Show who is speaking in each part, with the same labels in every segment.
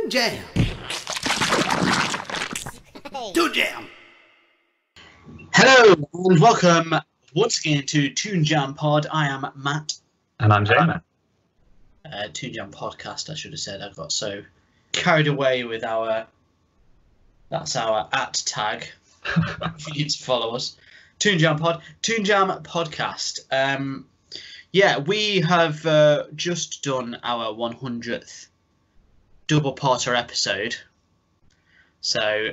Speaker 1: Toon Jam. Toon Jam. Hello and welcome once again to Toon Jam Pod. I am Matt.
Speaker 2: And I'm Jamin.
Speaker 1: Toon Jam Podcast, I should have said. I got so carried away with that's our @ tag. If you need to follow us. Toon Jam Pod. Toon Jam Podcast. Yeah, we have just done our 100th double-parter episode. So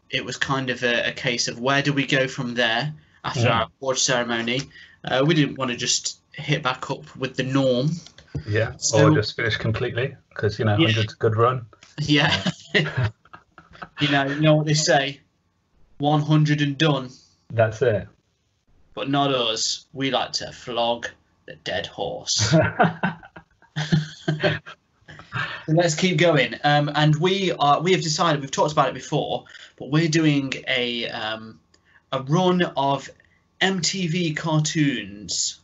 Speaker 1: it was kind of a case of where do we go from there after our award ceremony. We didn't want to just hit back up with the norm.
Speaker 2: Yeah, so, or just finish completely, because, 100's a good run.
Speaker 1: Yeah. you know what they say, 100 and done. That's
Speaker 2: it.
Speaker 1: But not us. We like to flog the dead horse. So let's keep going. And we have decided, we've talked about it before, but we're doing a run of MTV cartoons.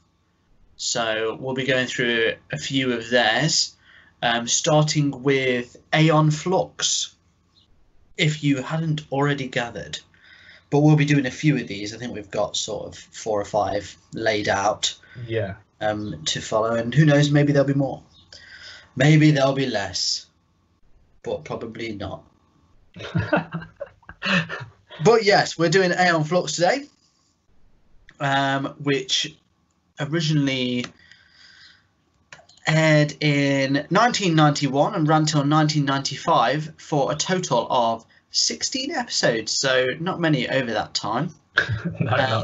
Speaker 1: So we'll be going through a few of theirs, starting with Aeon Flux, if you hadn't already gathered. But we'll be doing a few of these. I think we've got sort of 4 or 5 laid out.
Speaker 2: Yeah.
Speaker 1: To follow, and who knows, maybe there'll be more. Maybe there'll be less, but probably not. But yes, we're doing Aeon Flux today, which originally aired in 1991 and ran till 1995 for a total of 16 episodes, so not many over that time.
Speaker 2: No,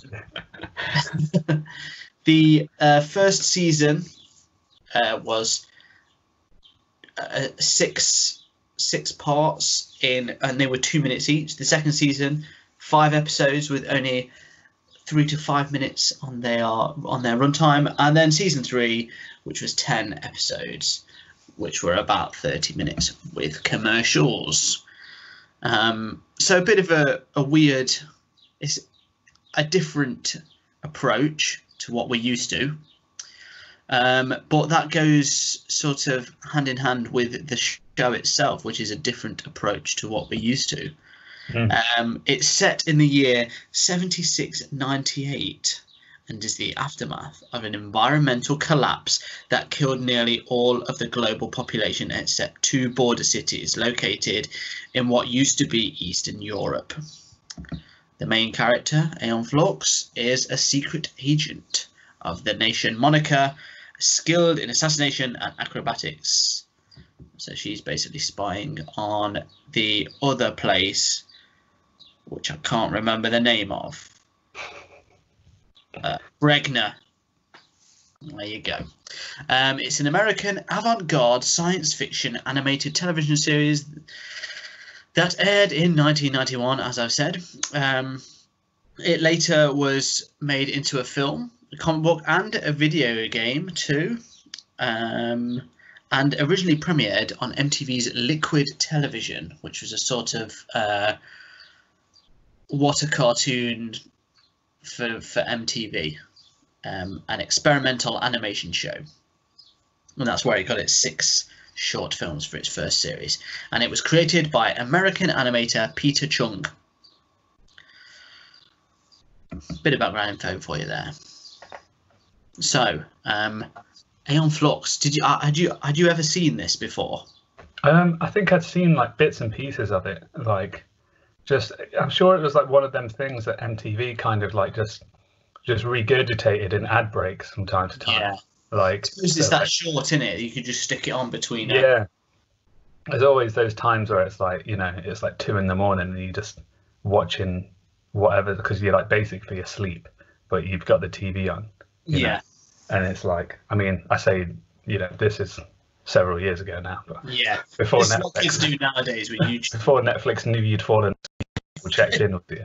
Speaker 1: The first season was 6 parts and they were 2 minutes each. The second season, 5 episodes with only 3 to 5 minutes on their runtime, and then season 3, which was 10 episodes, which were about 30 minutes with commercials. So a bit of a weird, it's a different approach to what we're used to. But that goes sort of hand in hand with the show itself, which is a different approach to what we're used to. It's set in the year 7698 and is the aftermath of an environmental collapse that killed nearly all of the global population except 2 border cities located in what used to be Eastern Europe. The main character, Aeon Flux, is a secret agent of the nation Monica, skilled in assassination and acrobatics. So she's basically spying on the other place, which I can't remember the name of. Bregna. There you go. It's an American avant-garde science fiction animated television series that aired in 1991, as I've said. It later was made into a film, a comic book, and a video game too, and originally premiered on MTV's Liquid Television, which was a sort of water cartoon for MTV, an experimental animation show, and that's where it got its 6 short films for its first series, and it was created by American animator Peter Chung. Bit of background info for you there. So, Aeon Flux, had you ever seen this before?
Speaker 2: I think I'd seen like bits and pieces of it, like I'm sure it was like one of them things that MTV kind of like just regurgitated in ad breaks from time to time.
Speaker 1: Yeah.
Speaker 2: Like,
Speaker 1: it's that short, isn't it? You could just stick it on between.
Speaker 2: Yeah. There's always those times where it's like, it's like 2 a.m. and you're just watching whatever because you're like basically asleep, but you've got the TV on. You know? And it's like, I mean, I say, this is several years ago now, but
Speaker 1: yeah,
Speaker 2: before
Speaker 1: it's
Speaker 2: Netflix,
Speaker 1: what kids do nowadays with YouTube.
Speaker 2: Before Netflix knew you'd fallen, checked in with you.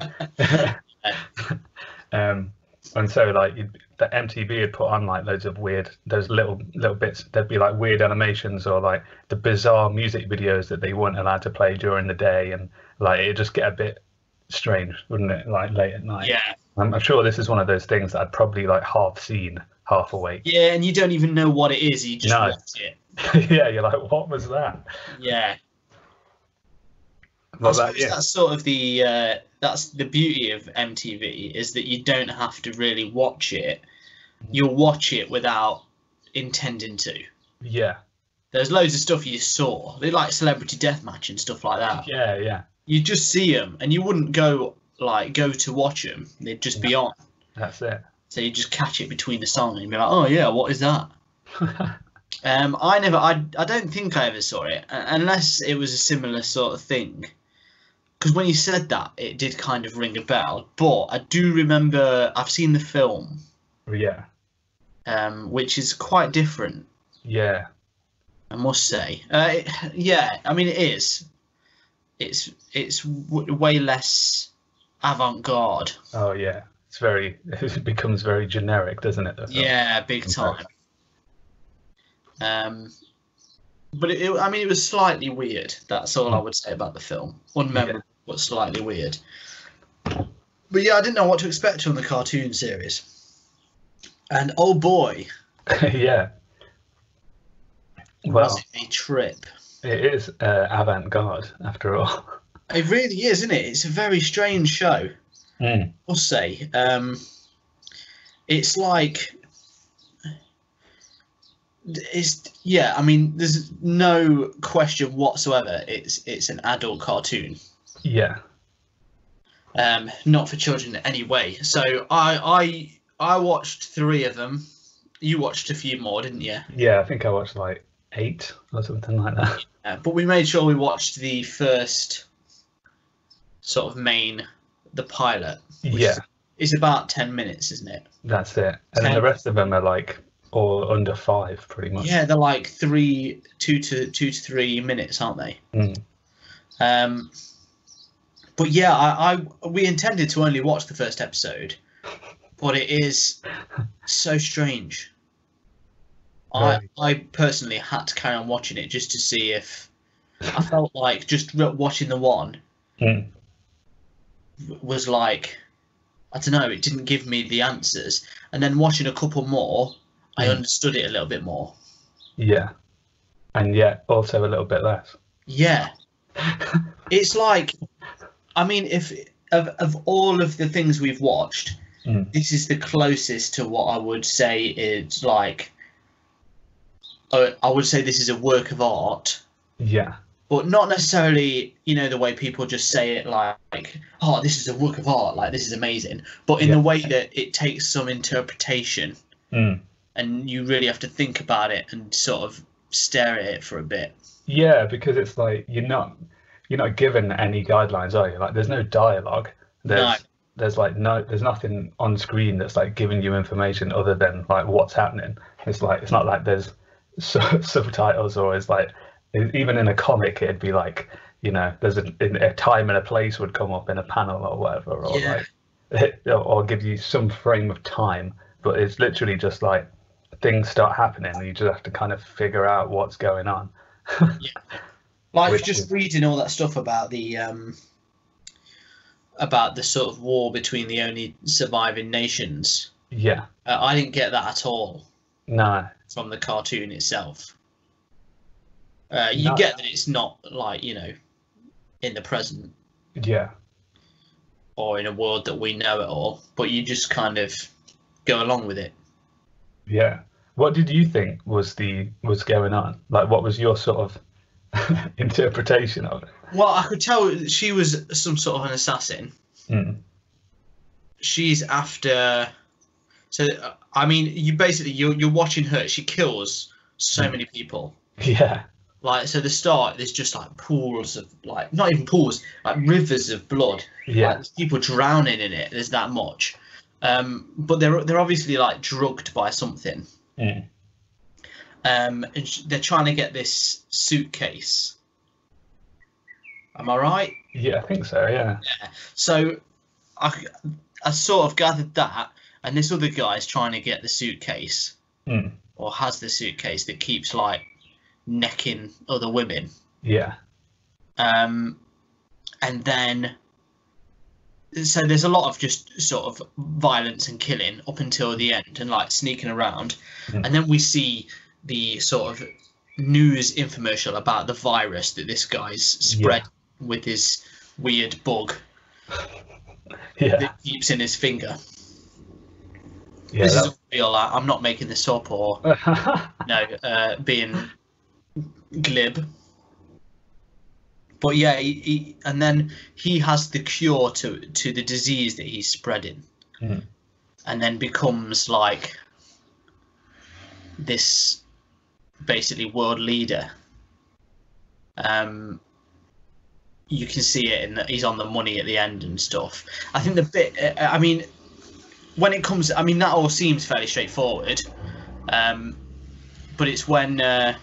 Speaker 2: And so like the MTV had put on like loads of weird, those little bits. There'd be like weird animations or like the bizarre music videos that they weren't allowed to play during the day, and like it'd just get a bit strange, wouldn't it? Like late at night.
Speaker 1: Yeah.
Speaker 2: I'm sure this is one of those things that I'd probably like half seen, half awake.
Speaker 1: Yeah, and you don't even know what it is. You just
Speaker 2: No.
Speaker 1: watch it.
Speaker 2: Yeah, you're like, what was that?
Speaker 1: Yeah.
Speaker 2: What
Speaker 1: I
Speaker 2: about
Speaker 1: suppose
Speaker 2: you?
Speaker 1: that's sort of that's the beauty of MTV, is that you don't have to really watch it. You'll watch it without intending to.
Speaker 2: Yeah.
Speaker 1: There's loads of stuff you saw. They like Celebrity Deathmatch and stuff like that.
Speaker 2: Yeah, yeah.
Speaker 1: You just see them, and you wouldn't go to watch them. They'd just be on.
Speaker 2: That's it.
Speaker 1: So you just catch it between the song and be like, oh yeah, what is that? I don't think I ever saw it unless it was a similar sort of thing. Because when you said that, it did kind of ring a bell. But I do remember I've seen the film.
Speaker 2: Yeah.
Speaker 1: Which is quite different.
Speaker 2: Yeah.
Speaker 1: I must say. Yeah, I mean it is. It's way less avant-garde.
Speaker 2: Oh yeah. It becomes very generic, doesn't it?
Speaker 1: Yeah, big time. But I mean, it was slightly weird. That's all I would say about the film. Unmemorable, but slightly weird. But yeah, I didn't know what to expect from the cartoon series. And oh boy,
Speaker 2: yeah. Well,
Speaker 1: was it a trip?
Speaker 2: it is avant-garde after all.
Speaker 1: It really is, isn't it? It's a very strange show.
Speaker 2: Mm.
Speaker 1: I'll say. It's like. I mean, there's no question whatsoever. It's an adult cartoon.
Speaker 2: Yeah.
Speaker 1: Not for children in any way. So I watched 3 of them. You watched a few more, didn't you?
Speaker 2: Yeah, I think I watched like 8 or something like that.
Speaker 1: But we made sure we watched the first sort of the pilot. Which is about 10 minutes, isn't it?
Speaker 2: That's it. And then the rest of them are like all under 5, pretty much.
Speaker 1: Yeah, they're like 2 to 3 minutes, aren't they?
Speaker 2: Mm.
Speaker 1: But yeah, we intended to only watch the first episode, but it is so strange.
Speaker 2: Right.
Speaker 1: I personally had to carry on watching it just to see if I felt like just watching the one was like, I don't know, it didn't give me the answers, and then watching a couple more, I understood it a little bit more.
Speaker 2: Yeah, and yet also a little bit less.
Speaker 1: Yeah, it's like, I mean, if of all of the things we've watched, this is the closest to what I would say is like. I would say this is a work of art.
Speaker 2: Yeah.
Speaker 1: But not necessarily, the way people just say it, like, oh, this is a work of art, like, this is amazing. But in the way that it takes some interpretation, and you really have to think about it and sort of stare at it for a bit.
Speaker 2: Yeah, because it's like you're not given any guidelines, are you? Like, there's no dialogue. There's nothing on screen that's like giving you information other than like what's happening. It's not like there's subtitles, or it's like, even in a comic it'd be like, there's a time and a place would come up in a panel or whatever, or or give you some frame of time, but it's literally just like things start happening and you just have to kind of figure out what's going on.
Speaker 1: Like just reading all that stuff about the sort of war between the only surviving nations. I didn't get that at all.
Speaker 2: No.
Speaker 1: From the cartoon itself. You get that it's not like, in the present.
Speaker 2: Yeah.
Speaker 1: Or in a world that we know at all, but you just kind of go along with it.
Speaker 2: Yeah. What did you think was going on? Like, what was your sort of interpretation of it?
Speaker 1: Well, I could tell she was some sort of an assassin. She's after. So I mean, you're watching her. She kills so many people.
Speaker 2: Yeah.
Speaker 1: Like, so the start, there's just like pools of, like, not even pools, like rivers of blood.
Speaker 2: Yeah.
Speaker 1: Like, there's people drowning in it. There's that much. But they're obviously like drugged by something. And they're trying to get this suitcase. Am I right?
Speaker 2: Yeah, I think so. Yeah.
Speaker 1: So I sort of gathered that, and this other guy's trying to get the suitcase, or has the suitcase that keeps like necking other women.
Speaker 2: Yeah.
Speaker 1: And then so there's a lot of just sort of violence and killing up until the end, and like sneaking around, and then we see the sort of news infomercial about the virus that this guy's spread with his weird bug that keeps in his finger.
Speaker 2: Yeah,
Speaker 1: this is real. I'm not making this up or being glib. But yeah, and then he has the cure to the disease that he's spreading, and then becomes like this basically world leader. You can see it in that he's on the money at the end and stuff. I think the bit, I mean, when it comes, I mean, that all seems fairly straightforward, but it's when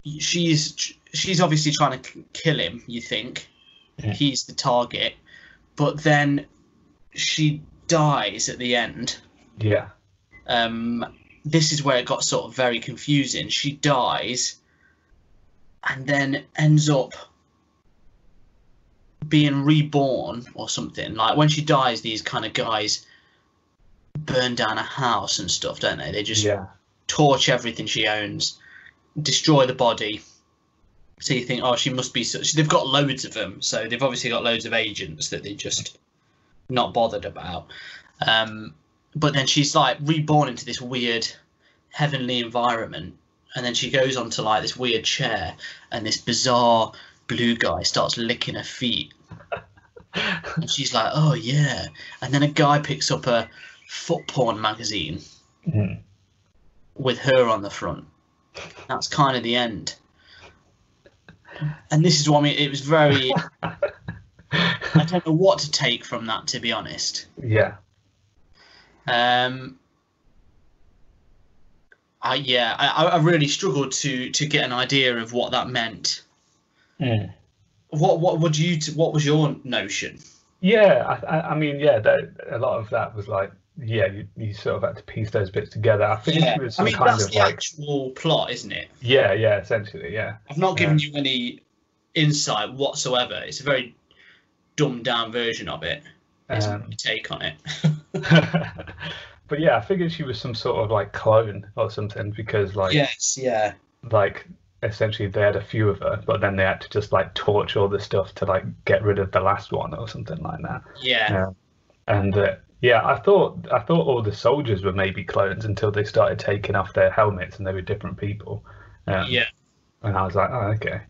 Speaker 1: she's obviously trying to kill him, you think. He's the target, but then she dies at the end. This is where it got sort of very confusing. She dies and then ends up being reborn or something. Like when she dies, these kind of guys burn down a house and stuff, don't they? They just torch everything she owns, destroy the body. So you think, oh, she must be. They've got loads of them, so they've obviously got loads of agents that they're just not bothered about. But then she's like reborn into this weird heavenly environment, and then she goes onto like this weird chair, and this bizarre blue guy starts licking her feet, and she's like, oh yeah. And then a guy picks up a foot porn magazine with her on the front. That's kind of the end. And this is what I mean. It was very. I don't know what to take from that, to be honest. I really struggled to get an idea of what that meant. What was your notion?
Speaker 2: I mean, a lot of that was like, you sort of had to piece those bits together. I think it was some kind
Speaker 1: that's
Speaker 2: of
Speaker 1: the
Speaker 2: like
Speaker 1: actual plot, isn't it?
Speaker 2: Essentially,
Speaker 1: I've not given you any insight whatsoever. It's a very dumbed down version of it. It's my take on it.
Speaker 2: But yeah, I figured she was some sort of like clone or something, because like like essentially they had a few of her, but then they had to just like torch all the stuff to like get rid of the last one or something like that. I thought all the soldiers were maybe clones until they started taking off their helmets and they were different people. And I was like, oh, okay.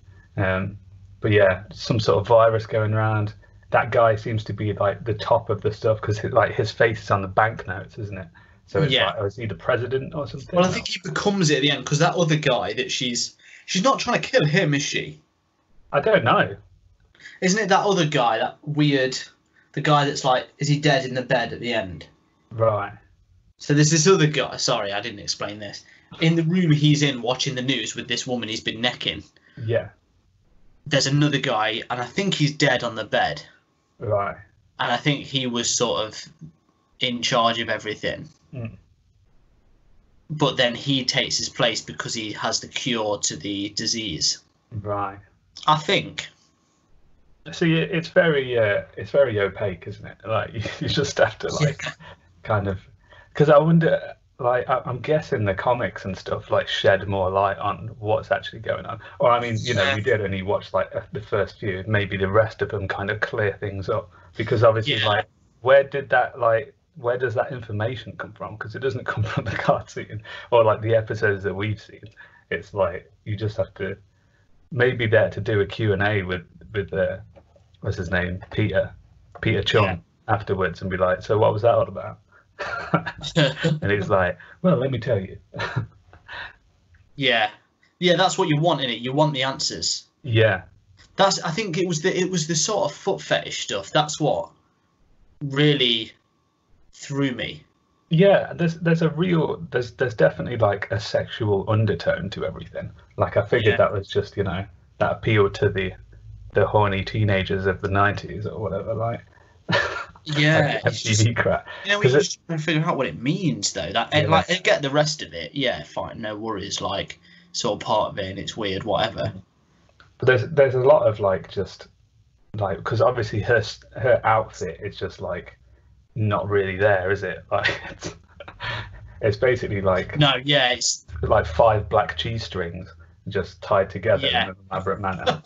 Speaker 2: But yeah, some sort of virus going around. That guy seems to be like the top of the stuff, because like his face is on the banknotes, isn't it? So it's like, is he the president or something?
Speaker 1: Well, I think he becomes it at the end, because that other guy that she's not trying to kill him, is she?
Speaker 2: I don't know.
Speaker 1: Isn't it that other guy, that weird, the guy that's like, is he dead in the bed at the end?
Speaker 2: Right.
Speaker 1: So there's this other guy. Sorry, I didn't explain this. In the room he's in, watching the news with this woman he's been necking. There's another guy, and I think he's dead on the bed.
Speaker 2: Right.
Speaker 1: And I think he was sort of in charge of everything. But then he takes his place because he has the cure to the disease.
Speaker 2: Right.
Speaker 1: I think.
Speaker 2: See, it's very opaque, isn't it? Like you just have to like kind of, because I wonder, like I'm guessing the comics and stuff like shed more light on what's actually going on. Or I mean, you know, we did only watch like the first few. Maybe the rest of them kind of clear things up, because obviously, like, where does that information come from? Because it doesn't come from the cartoon or like the episodes that we've seen. It's like you just have to maybe there to do a Q&A with what's his name, Peter Chung afterwards, and be like, so what was that all about? And he's like, well, let me tell you.
Speaker 1: That's what you want in it. You want the answers. I think it was the sort of foot fetish stuff. That's what really threw me.
Speaker 2: There's definitely like a sexual undertone to everything. Like I figured that was just, you know, that appealed to the horny teenagers of the 90s or whatever, like like MTV crap.
Speaker 1: You know, we just trying to figure out what it means though. That like I get the rest of it. Yeah, fine, no worries. Like sort of part of it, and it's weird, whatever.
Speaker 2: But there's a lot of like just like, because obviously her outfit is just like not really there, is it? Like it's basically
Speaker 1: No, yeah, it's
Speaker 2: like 5 black cheese strings just tied together in
Speaker 1: yeah,
Speaker 2: an elaborate manner.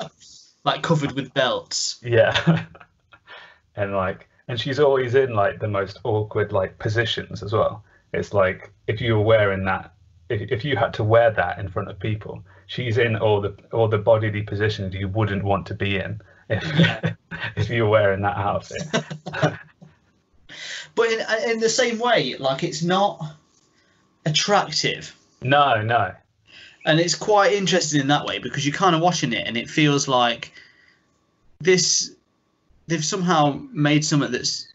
Speaker 1: like covered with belts.
Speaker 2: Yeah. And she's always in like the most awkward like positions as well. It's like if you were wearing that, if you had to wear that in front of people, she's in all the bodily positions you wouldn't want to be in if
Speaker 1: Yeah.
Speaker 2: if you were wearing that outfit.
Speaker 1: But in the same way, like it's not attractive.
Speaker 2: No, no.
Speaker 1: And it's quite interesting in that way because you're kind of watching it and it feels like this they've somehow made something that's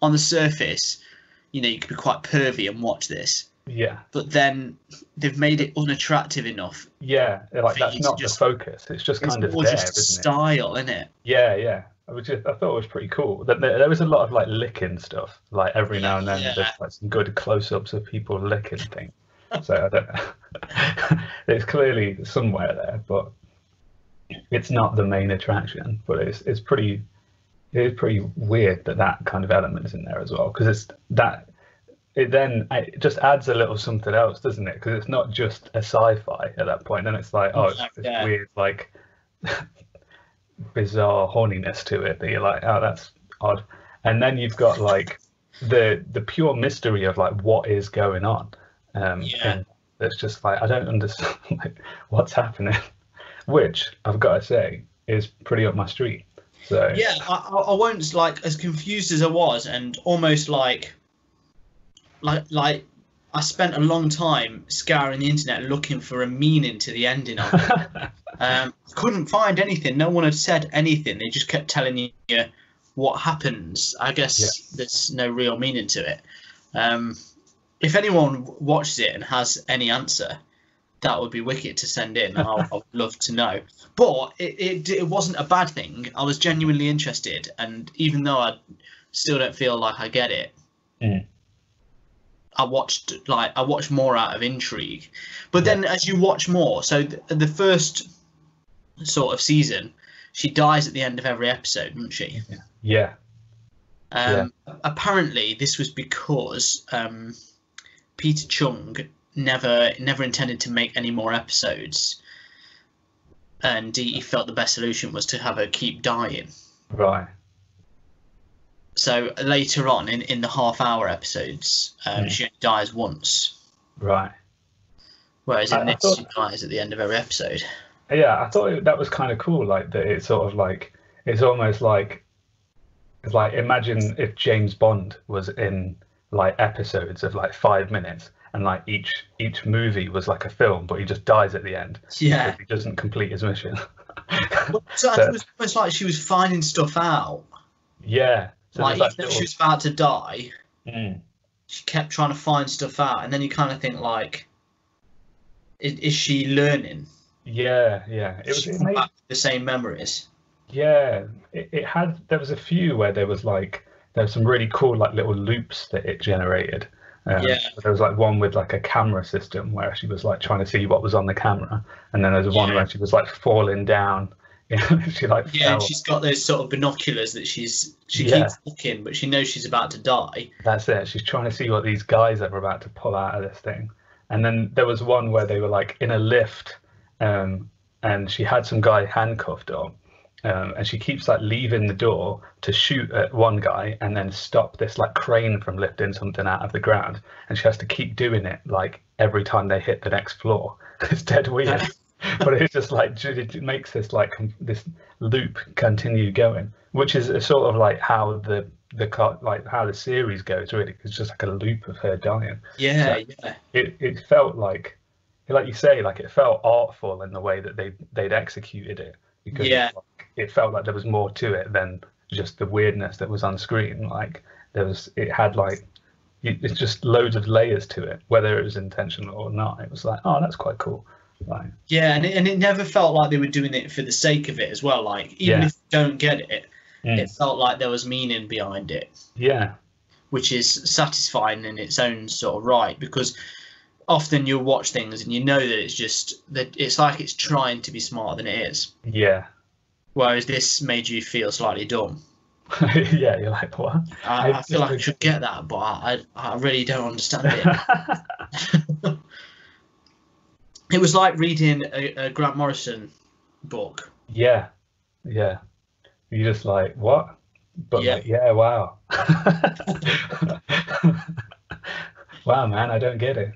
Speaker 1: on the surface, you know, you could be quite pervy and watch this.
Speaker 2: Yeah.
Speaker 1: But then they've made it unattractive enough.
Speaker 2: Yeah, like
Speaker 1: for
Speaker 2: that's
Speaker 1: you to
Speaker 2: not
Speaker 1: just,
Speaker 2: the focus. It's just
Speaker 1: it's
Speaker 2: kind of
Speaker 1: more
Speaker 2: there,
Speaker 1: just
Speaker 2: isn't it?
Speaker 1: style, isn't it?
Speaker 2: Yeah, yeah. I thought it was pretty cool. There was a lot of like licking stuff. Like every now and then,
Speaker 1: Yeah.
Speaker 2: there's like some good close-ups of people licking things. So I don't know. It's clearly somewhere there, but it's not the main attraction. But it is pretty weird that kind of element is in there as well, because it just adds a little something else, doesn't it? Because it's not just a sci-fi at that point. Then it's like, oh, it's this
Speaker 1: Yeah.
Speaker 2: weird like bizarre horniness to it that you're like, oh, that's odd. And then you've got like the pure mystery of like what is going on. And it's just like I don't understand like, what's happening, which I've got to say is pretty up my street. So
Speaker 1: Yeah, I won't, like, as confused as I was, and almost like I spent a long time scouring the internet looking for a meaning to the ending of it. Couldn't find anything. No one had said anything. They just kept telling you what happens. I guess there's no real meaning to it. If anyone watches it and has any answer, that would be wicked to send in. I'd love to know. But it wasn't a bad thing. I was genuinely interested, and even though I still don't feel like I get it, I watched more out of intrigue. But then as you watch more, so the first sort of season, she dies at the end of every episode, doesn't she?
Speaker 2: Yeah.
Speaker 1: Apparently, this was because Peter Chung never intended to make any more episodes, and he felt the best solution was to have her keep dying.
Speaker 2: Right.
Speaker 1: So later on in the half-hour episodes, she only dies once.
Speaker 2: Right.
Speaker 1: Whereas in this, she dies at the end of every episode.
Speaker 2: Yeah, I thought that was kind of cool. Like that, it's sort of like it's almost like it's like imagine if James Bond was in like episodes of like 5 minutes, and like each movie was like a film, but he just dies at the end.
Speaker 1: Yeah.
Speaker 2: Because he doesn't complete his mission.
Speaker 1: So it was almost like she was finding stuff out.
Speaker 2: Yeah. So
Speaker 1: like even though she was about to die, she kept trying to find stuff out, and then you kind of think like, is she learning?
Speaker 2: Yeah, yeah. It made
Speaker 1: the same memories.
Speaker 2: Yeah, there was a few where there was some really cool like little loops that it generated. There was like one with like a camera system where she was like trying to see what was on the camera, and then there's one where she was like falling down. She like fell.
Speaker 1: And she's got those sort of binoculars that she keeps looking, but she knows she's about to die.
Speaker 2: That's it. She's trying to see what these guys are about to pull out of this thing. And then there was one where they were like in a lift, and she had some guy handcuffed on. And she keeps like leaving the door to shoot at one guy and then stop this like crane from lifting something out of the ground, and she has to keep doing it like every time they hit the next floor. It's dead weird. But it's just like it makes this like this loop continue going, which is a sort of like how how the series goes. Really, it's just like a loop of her dying. It felt like you say, like it felt artful in the way that they'd executed it, because it felt like there was more to it than just the weirdness that was on screen. Like it's just loads of layers to it, whether it was intentional or not. It was like, oh, that's quite cool. Right.
Speaker 1: Yeah, and it never felt like they were doing it for the sake of it as well. Like even if you don't get it, it felt like there was meaning behind it.
Speaker 2: Yeah.
Speaker 1: Which is satisfying in its own sort of right, because often you'll watch things and you know that it's like it's trying to be smarter than it is.
Speaker 2: Yeah.
Speaker 1: whereas this made you feel slightly dumb.
Speaker 2: Yeah, you're like, what?
Speaker 1: I feel like I should get that, but I really don't understand it. It was like reading a Grant Morrison book.
Speaker 2: Yeah, yeah. You're just like, what? But
Speaker 1: Yeah.
Speaker 2: like, yeah, wow. Wow, man, I don't get it.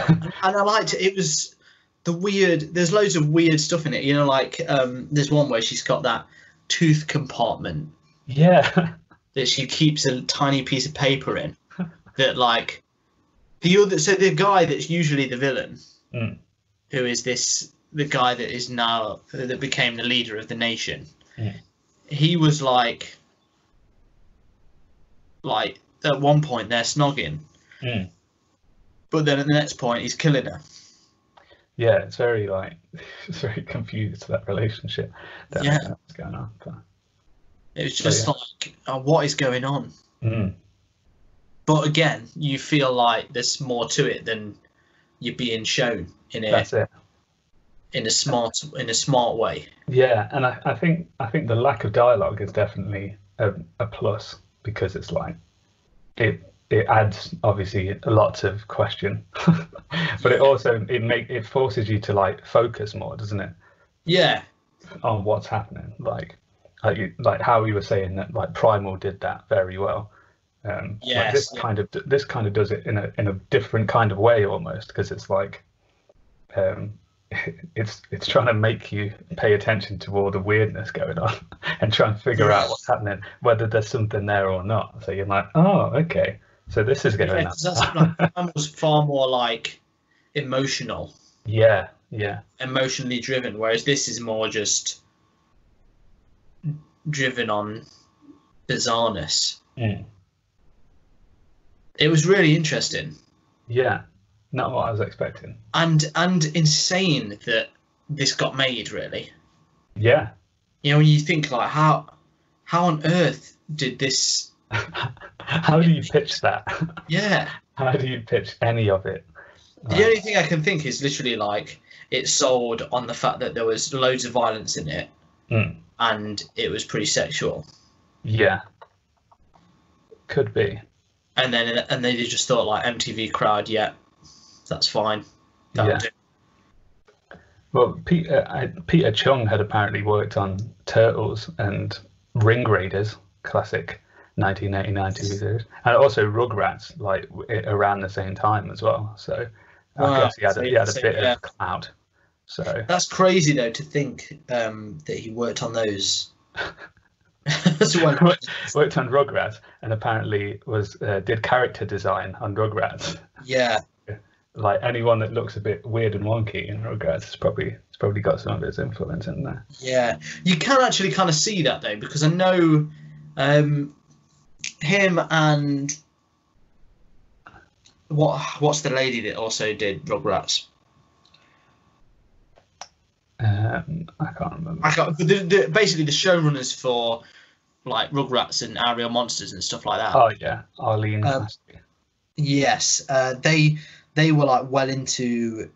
Speaker 1: And I liked it. It was the weird. There's loads of weird stuff in it. You know, like there's one where she's got that tooth compartment
Speaker 2: Yeah.
Speaker 1: that she keeps a tiny piece of paper in. That like the other. So the guy that's usually the villain,
Speaker 2: Mm.
Speaker 1: who is the guy that is now that became the leader of the nation.
Speaker 2: Mm.
Speaker 1: He was like at one point they're snogging,
Speaker 2: Mm.
Speaker 1: but then at the next point he's killing her.
Speaker 2: Yeah, it's very like it's very confused, that relationship. Don't
Speaker 1: Yeah.
Speaker 2: know what's going on. But
Speaker 1: It was just like, what is going on?
Speaker 2: mm.
Speaker 1: But again, you feel like there's more to it than you're being shown
Speaker 2: That's it.
Speaker 1: in a smart way.
Speaker 2: Yeah, and I think the lack of dialogue is definitely a plus, because it's like it adds obviously lots of question, but it also it forces you to like focus more, doesn't it,
Speaker 1: Yeah,
Speaker 2: on what's happening? Like how you were saying that like Primal did that very well. Like
Speaker 1: yes,
Speaker 2: this kind of does it in a different kind of way almost, because it's like it's trying to make you pay attention to all the weirdness going on and try and figure out what's happening, whether there's something there or not. So you're like, oh, okay, so this is going on.
Speaker 1: that's like, was far more like emotional,
Speaker 2: Yeah,
Speaker 1: emotionally driven, whereas this is more just driven on bizarreness.
Speaker 2: Mm.
Speaker 1: It was really interesting.
Speaker 2: Yeah, not what I was expecting.
Speaker 1: And insane that this got made, really.
Speaker 2: Yeah.
Speaker 1: You know, when you think like how on earth did this?
Speaker 2: How do you pitch that?
Speaker 1: Yeah.
Speaker 2: How do you pitch any of it?
Speaker 1: The only thing I can think is literally like it sold on the fact that there was loads of violence in it, and it was pretty sexual.
Speaker 2: Yeah. Could be.
Speaker 1: And they just thought like MTV crowd, yeah, that's fine. That'll do.
Speaker 2: Well, Peter Chung had apparently worked on Turtles and Ring Raiders, classic 1989 TV series, and also Rugrats, like around the same time as well. So I guess he had a bit of clout. So
Speaker 1: that's crazy though to think that he worked on those.
Speaker 2: Worked on Rugrats, and apparently did character design on Rugrats.
Speaker 1: Yeah.
Speaker 2: Like anyone that looks a bit weird and wonky in Rugrats, it's probably got some of his influence in there.
Speaker 1: Yeah, you can actually kind of see that though, because I know him and what's the lady that also did Rugrats?
Speaker 2: I can't remember.
Speaker 1: Basically the showrunners for like Rugrats and Ariel Monsters and stuff like that.
Speaker 2: Oh yeah, Arlene.
Speaker 1: Yes, they were like well into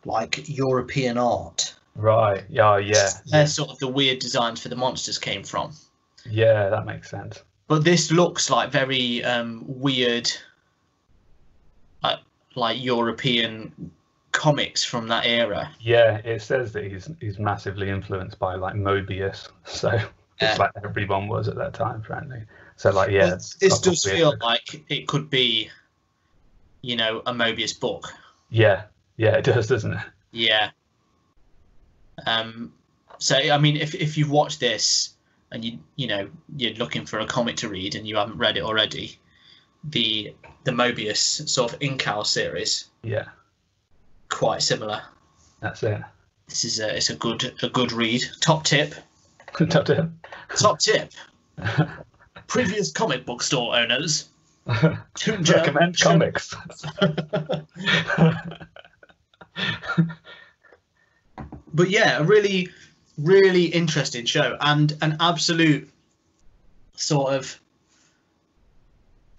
Speaker 1: like European art.
Speaker 2: Right. Yeah.
Speaker 1: They're sort of the weird designs for the monsters came from.
Speaker 2: Yeah, that makes sense.
Speaker 1: But this looks like very weird, like European comics from that era.
Speaker 2: Yeah, it says that he's massively influenced by like Mobius, so it's like everyone was at that time, frankly. So like, yeah,
Speaker 1: well, this does feel like it could be, you know, a Mobius book.
Speaker 2: Yeah, it does, doesn't it?
Speaker 1: Yeah. So I mean, if you watch this and you're looking for a comic to read and you haven't read it already, the Mobius sort of Incal series.
Speaker 2: Yeah.
Speaker 1: Quite similar.
Speaker 2: That's it.
Speaker 1: This is it's a good read. Top tip.
Speaker 2: Top tip.
Speaker 1: Previous comic book store owners.
Speaker 2: Toon recommend comics.
Speaker 1: But yeah, a really, really interesting show and an absolute sort of.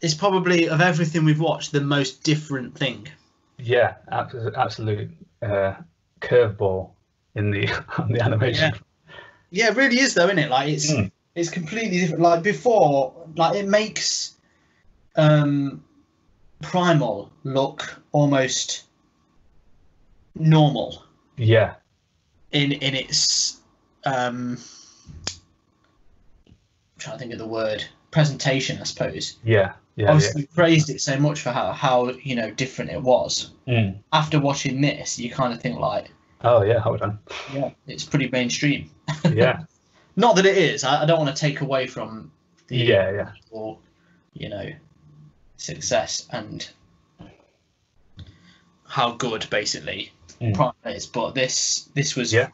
Speaker 1: It's probably of everything we've watched the most different thing.
Speaker 2: Yeah, absolute curveball on the animation.
Speaker 1: Yeah, it really is though, isn't it? Like
Speaker 2: Mm.
Speaker 1: it's completely different. Like before, like it makes Primal look almost normal
Speaker 2: Yeah,
Speaker 1: in its I'm trying to think of the word, presentation, I suppose.
Speaker 2: yeah, yeah, yeah.
Speaker 1: Obviously, we praised it so much for how different it was.
Speaker 2: Mm.
Speaker 1: After watching this, you kind of think like,
Speaker 2: Oh yeah, hold on.
Speaker 1: yeah, it's pretty mainstream.
Speaker 2: Yeah,
Speaker 1: Not that it is. I don't want to take away from the
Speaker 2: yeah, yeah,
Speaker 1: or you know success and how good basically Prime is, but this was
Speaker 2: yeah,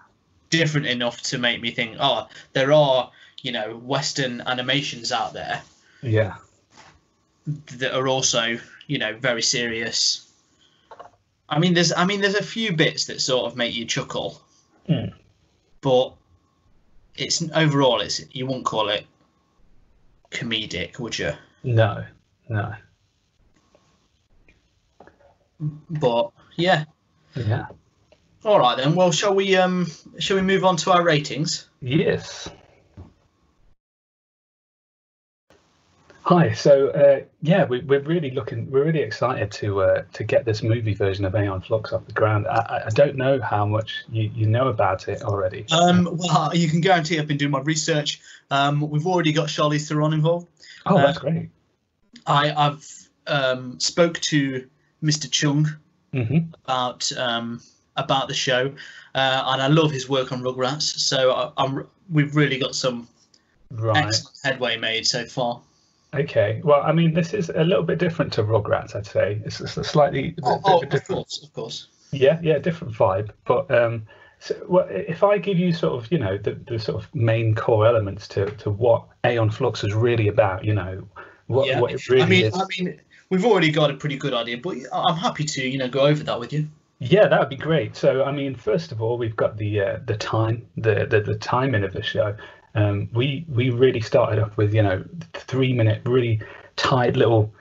Speaker 1: different enough to make me think, oh, there are Western animations out there
Speaker 2: yeah.
Speaker 1: that are also very serious. There's a few bits that sort of make you chuckle,
Speaker 2: Mm.
Speaker 1: but it's overall you wouldn't call it comedic, would you?
Speaker 2: No, no.
Speaker 1: But yeah.
Speaker 2: Yeah.
Speaker 1: All right then. Well, shall we move on to our ratings?
Speaker 2: Yes. Hi. So yeah, we're really excited to get this movie version of Aeon Flux off the ground. I don't know how much you know about it already.
Speaker 1: Well, you can guarantee I've been doing my research. We've already got Charlize Theron involved.
Speaker 2: Oh, that's great.
Speaker 1: I've spoke to Mr. Chung about the show, and I love his work on Rugrats. So we've really got some excellent headway made so far.
Speaker 2: Okay. Well, I mean, this is a little bit different to Rugrats, I'd say. It's a slightly different.
Speaker 1: Of course.
Speaker 2: Yeah, different vibe. But so if I give you sort of, the sort of main core elements to what Aeon Flux is really about, what it really is.
Speaker 1: I mean, we've already got a pretty good idea, but I'm happy to, go over that with you.
Speaker 2: Yeah, that would be great. So, I mean, first of all, we've got the timing of the show. We really started off with 3-minute, really tight little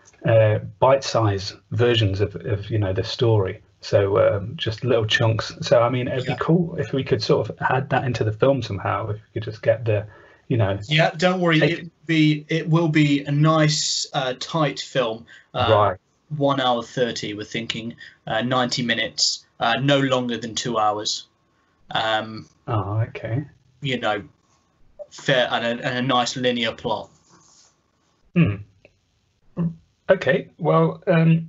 Speaker 2: bite-sized versions of the story. So just little chunks. So I mean, it'd be cool if we could sort of add that into the film somehow. If we could just get the
Speaker 1: Yeah, don't worry. It will be a nice tight film.
Speaker 2: Right.
Speaker 1: 1 hour 30. We're thinking 90 minutes, no longer than 2 hours.
Speaker 2: Oh, okay.
Speaker 1: Fair and a nice linear plot.
Speaker 2: Okay. Well, I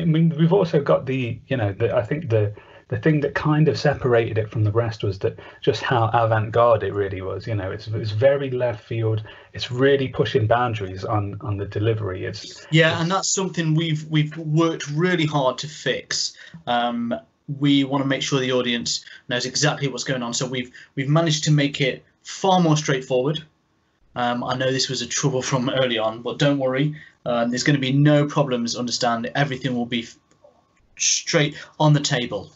Speaker 2: mean, we've also got I think the thing that kind of separated it from the rest was that just how avant-garde it really was. It's very left field. It's really pushing boundaries on the delivery.
Speaker 1: And that's something we've worked really hard to fix. We want to make sure the audience knows exactly what's going on. So we've managed to make it far more straightforward. I know this was a trouble from early on, but don't worry. There's going to be no problems. Understand, everything will be straight on the table.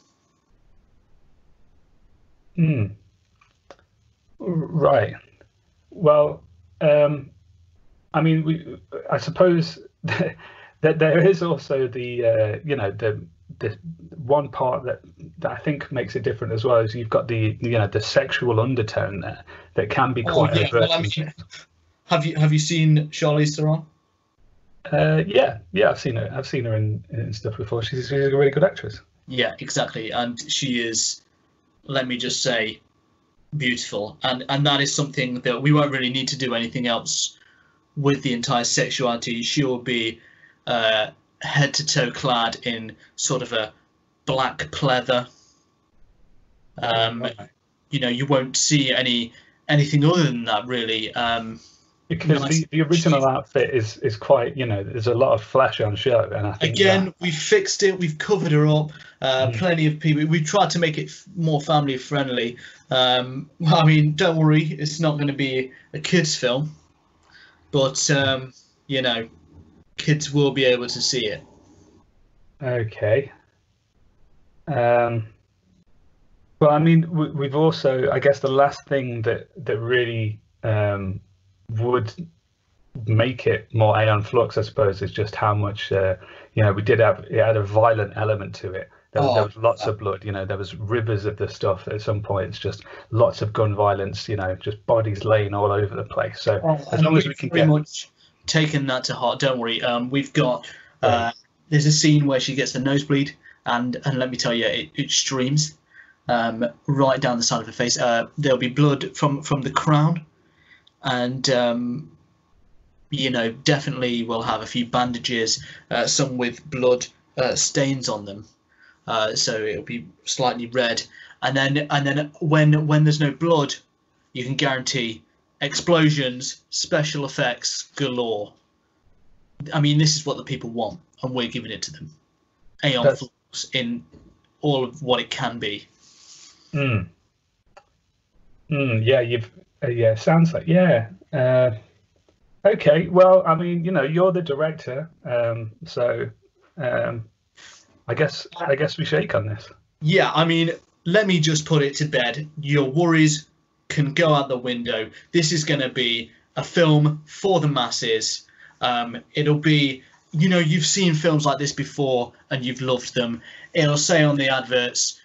Speaker 2: Right. Well, I mean, I suppose that there is also the one part that I think makes it different as well is you've got the sexual undertone there that can be quite overt.
Speaker 1: Well, I mean, have you seen Charlize Theron?
Speaker 2: Yeah, I've seen her in stuff before. She's a really good actress.
Speaker 1: Yeah, exactly, and she is, let me just say, beautiful, and that is something that we won't really need to do anything else with the entire sexuality. She will be head to toe clad in sort of a black pleather. You won't see anything other than that really.
Speaker 2: Because the original outfit is quite, there's a lot of flesh on show, and I think
Speaker 1: we fixed it. We've covered her up. Plenty of people. We've tried to make it more family friendly. I mean, don't worry, it's not going to be a kids film, but kids will be able to see it.
Speaker 2: Okay. Well, I mean, we've also, I guess, the last thing that really would make it more Aeon Flux, I suppose, is just how much it had a violent element to it There was lots of blood. There was rivers of the stuff at some points. Just lots of gun violence. Just bodies laying all over the place. So as long as we can
Speaker 1: very much taken that to heart. Don't worry. We've got there's a scene where she gets the nosebleed, and let me tell you, it streams right down the side of her face. There'll be blood from the crown, and definitely we'll have a few bandages, some with blood stains on them, so it'll be slightly red. And then when there's no blood, you can guarantee explosions, special effects galore. I mean, this is what the people want, and we're giving it to them. Aeon Flux in all of what it can be.
Speaker 2: Yeah, sounds like okay. Well, I mean, you're the director, so I guess we shake on this.
Speaker 1: Yeah, I mean, let me just put it to bed. Your worries can go out the window. This is going to be a film for the masses. It'll be, you've seen films like this before and you've loved them. It'll say on the adverts,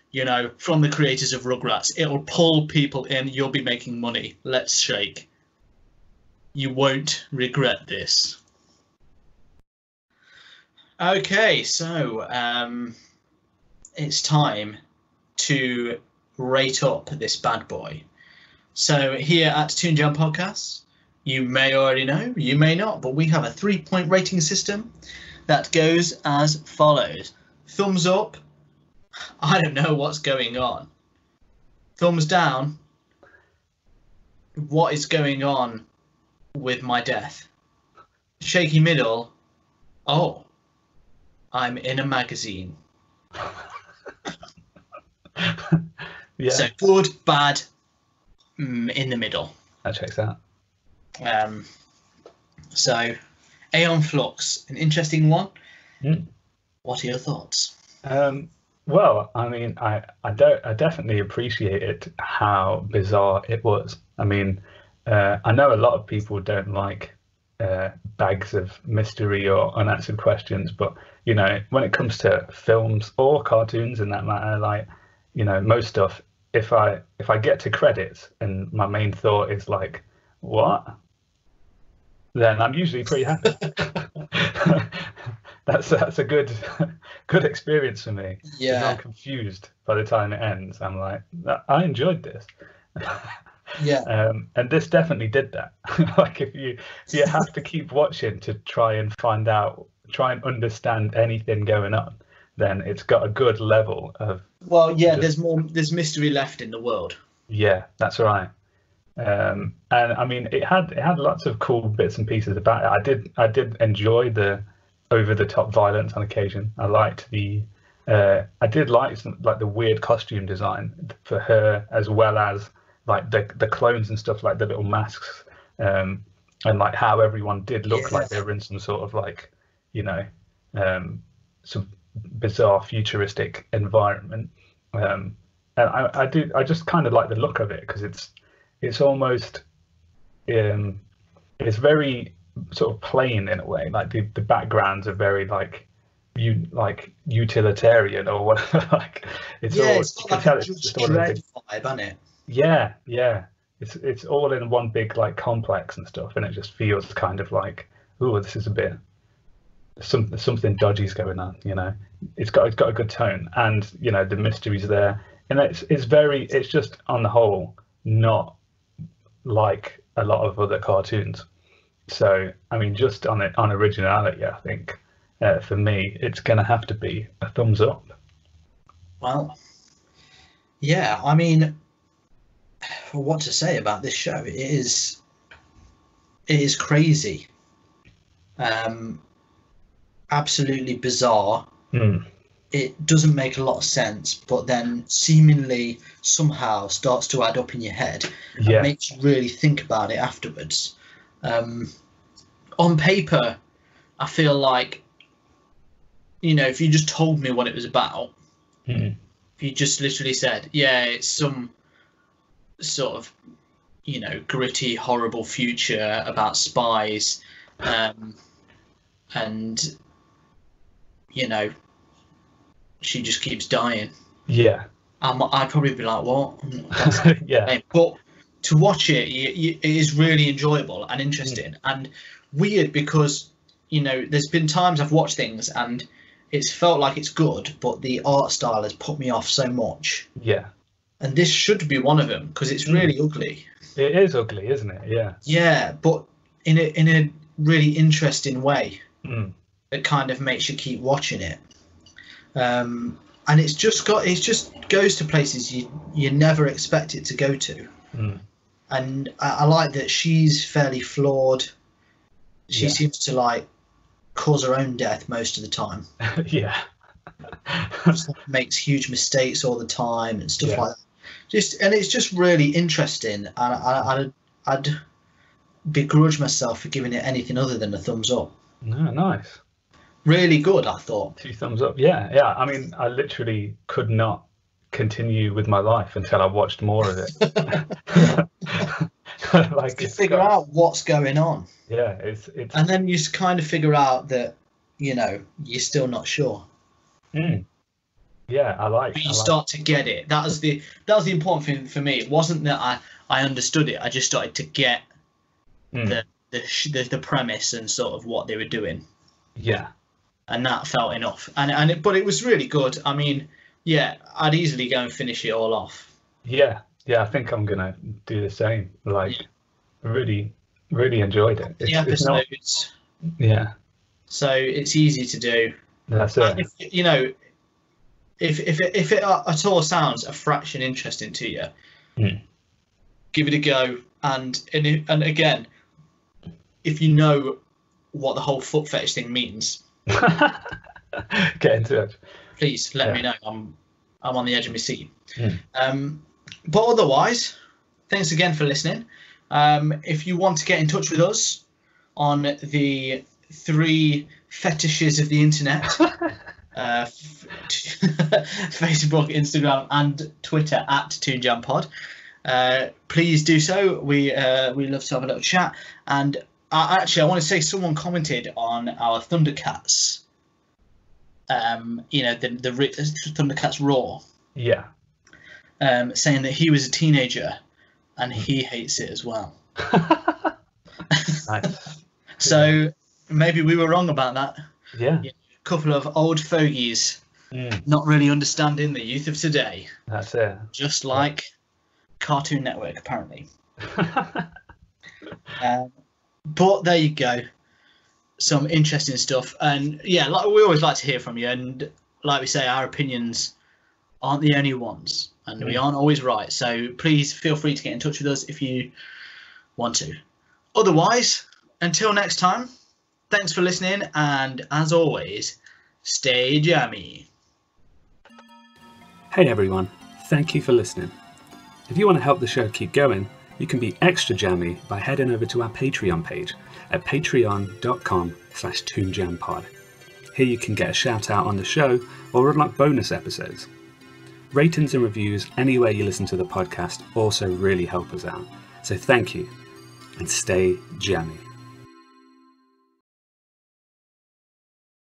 Speaker 1: from the creators of Rugrats. It'll pull people in. You'll be making money. Let's shake. You won't regret this. Okay, so it's time to rate up this bad boy. So here at Toon Podcasts, you may already know, you may not, but we have a 3-point rating system that goes as follows. Thumbs up, I don't know what's going on. Thumbs down, what is going on with my death? Shaky middle, oh, I'm in a magazine.
Speaker 2: Yeah.
Speaker 1: So good, bad, in the middle.
Speaker 2: That checks out.
Speaker 1: So Aeon Flux, an interesting one. What are your thoughts?
Speaker 2: Well, I mean, I definitely appreciated how bizarre it was. I mean, I know a lot of people don't like bags of mystery or unanswered questions, but when it comes to films or cartoons, in that matter, like most stuff, if I get to credits and my main thought is like, what? Then I'm usually pretty happy. That's a good experience for me.
Speaker 1: Yeah.
Speaker 2: If I'm confused by the time it ends, I'm like, I enjoyed this.
Speaker 1: Yeah.
Speaker 2: And this definitely did that. Like if you have to keep watching to try and understand anything going on, then it's got a good level of.
Speaker 1: Well, yeah. There's mystery left in the world.
Speaker 2: Yeah, that's right. And I mean, it had lots of cool bits and pieces about it. I did enjoy the over-the-top violence on occasion. I liked I did like the weird costume design for her, as well as like the clones and stuff, like the little masks, and like how everyone did look like they were in some sort of like, some bizarre futuristic environment. And I just kind of like the look of it, because it's almost it's very sort of plain in a way. Like the backgrounds are very like utilitarian or whatever. Like it's
Speaker 1: got like a Judge Dredd vibe, isn't it?
Speaker 2: Yeah. It's all in one big like complex and stuff, and it just feels kind of like, oh, this is a bit something dodgy's going on. It's got a good tone, and the mystery's there, and it's just on the whole not like a lot of other cartoons. So I mean, just on originality, I think for me it's gonna have to be a thumbs up.
Speaker 1: Well, yeah, I mean, what to say about this show? It is crazy, absolutely bizarre. It doesn't make a lot of sense, but then seemingly somehow starts to add up in your head and makes you really think about it afterwards. On paper, I feel like, if you just told me what it was about, if you just literally said, yeah, it's some sort of, gritty, horrible future about spies, and, she just keeps dying.
Speaker 2: Yeah.
Speaker 1: I'd probably be like, what?
Speaker 2: Yeah.
Speaker 1: But to watch it, it is really enjoyable and interesting and weird because, there's been times I've watched things and it's felt like it's good, but the art style has put me off so much.
Speaker 2: Yeah.
Speaker 1: And this should be one of them because it's really ugly.
Speaker 2: It is ugly, isn't it? Yeah.
Speaker 1: Yeah, but in a really interesting way that kind of makes you keep watching it. And it just goes to places you never expect it to go to. And I like that she's fairly flawed. She seems to like cause her own death most of the time.
Speaker 2: Yeah.
Speaker 1: Just makes huge mistakes all the time and stuff like that. And it's just really interesting. And I'd begrudge myself for giving it anything other than a thumbs up.
Speaker 2: No, nice.
Speaker 1: Really good, I thought.
Speaker 2: 2 thumbs up. Yeah. I mean, I literally could not continue with my life until I watched more of it. Like
Speaker 1: to figure out what's going on.
Speaker 2: Yeah, it's
Speaker 1: and then you kind of figure out that you're still not sure.
Speaker 2: Yeah, but
Speaker 1: you start to get it. That was the important thing for me. It wasn't that I understood it. I just started to get the premise and sort of what they were doing.
Speaker 2: Yeah,
Speaker 1: and that felt enough. But it was really good. I mean, yeah, I'd easily go and finish it all off.
Speaker 2: Yeah, I think I'm gonna do the same. Really, really enjoyed it.
Speaker 1: The episodes.
Speaker 2: Yeah.
Speaker 1: So it's easy to do.
Speaker 2: That's it.
Speaker 1: And if it at all sounds a fraction interesting to you, give it a go. And again, if you know what the whole foot fetish thing means,
Speaker 2: get into it.
Speaker 1: Please let me know. I'm on the edge of my seat. But otherwise, thanks again for listening. If you want to get in touch with us on the 3 fetishes of the internet, Facebook, Instagram, and Twitter @ToonJamPod, please do so. We love to have a little chat. And actually, I want to say someone commented on our Thundercats. The Thundercats Raw.
Speaker 2: Yeah.
Speaker 1: Saying that he was a teenager and he hates it as well.
Speaker 2: Nice.
Speaker 1: So maybe we were wrong about that.
Speaker 2: Yeah.
Speaker 1: A couple of old fogies not really understanding the youth of today.
Speaker 2: That's it.
Speaker 1: Just like Cartoon Network, apparently. But there you go. Some interesting stuff. And yeah, like we always like to hear from you. And like we say, our opinions aren't the only ones. And we aren't always right. So please feel free to get in touch with us if you want to. Otherwise, until next time, thanks for listening. And as always, stay jammy.
Speaker 3: Hey everyone, thank you for listening. If you want to help the show keep going, you can be extra jammy by heading over to our Patreon page at patreon.com/toonjampod. Here you can get a shout out on the show or unlock bonus episodes. Ratings and reviews anywhere you listen to the podcast also really help us out. So thank you and stay jammy.